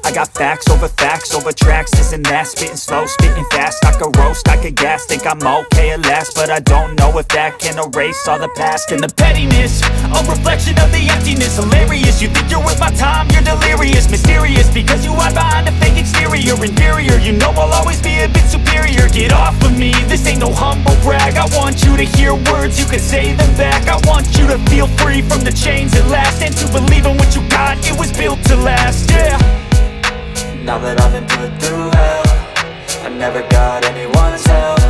I got facts over tracks, this and that. Spitting slow, spitting fast, I could roast, I could gas. Think I'm okay at last, but I don't know if that can erase all the past. And the pettiness, a reflection of the emptiness. Hilarious, you think you're worth my time, you're delirious. Mysterious, because you hide behind a fake exterior. Inferior, you know I'll always be a bit superior. Get off of me, this ain't no humble brag. I want you to hear words, you can say them back. I want you to feel free from the chains at last, and to believe in what you got, it was built to last, yeah. Now that I've been put through hell, I never got anyone's help.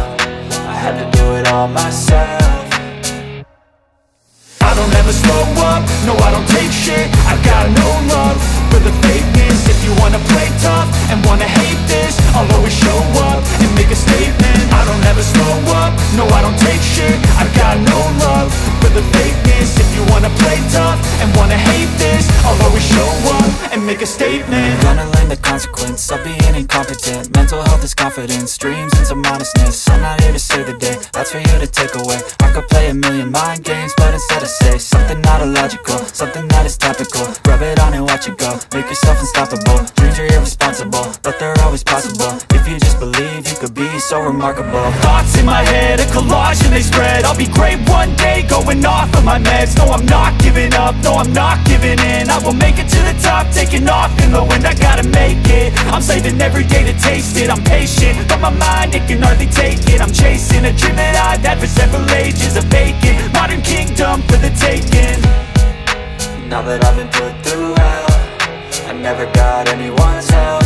I had to do it all myself. I don't ever slow up, no I don't take shit. I got no love for the fakeness. If you wanna play tough and wanna hate this, I'll always show up and make a statement. I don't ever slow up, no I don't take shit. I got no love for the fakeness. If you wanna play tough and wanna hate this, I'll always show up and make a statement. Gonna learn the consequence of being incompetent. Mental health is confidence, dreams and some honestness. I'm not here to save the day, that's for you to take away. I could play a million mind games, but instead I say something not illogical, something that is topical. Rub it on and watch it go, make yourself unstoppable. Dreams are irresponsible, but they're always possible. If you just believe, you could be so remarkable. Thoughts in my head, a collage and they spread. I'll be great one day, going off of my meds. No, I'm not giving up, no, I'm not giving in. I will make it to the top, taking off in the wind. I gotta make it, I'm saving every day to taste it. I'm patient, but my mind, it can hardly take it. I'm chasing a dream that I've had for several ages. A vacant, modern kingdom for the taking. Now that I've been put through hell, I never got anyone's help.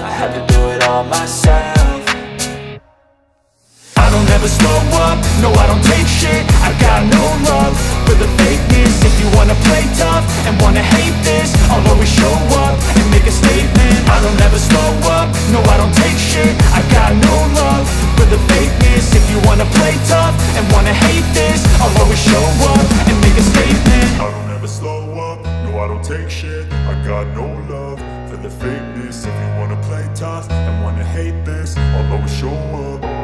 I had to do it all myself. I don't ever slow up, no I don't take shit. I got no love for the fakeness. If you wanna play tough and wanna hate this, I'll always show up and make a statement. I don't ever slow up, no I don't take shit. I got no love for the fakeness. If you wanna play tough and wanna hate this, I'll always show up and make a statement. I don't ever slow up, no I don't take shit. I got no love for the fakeness. If you wanna play tough and wanna hate this, I'll always show up.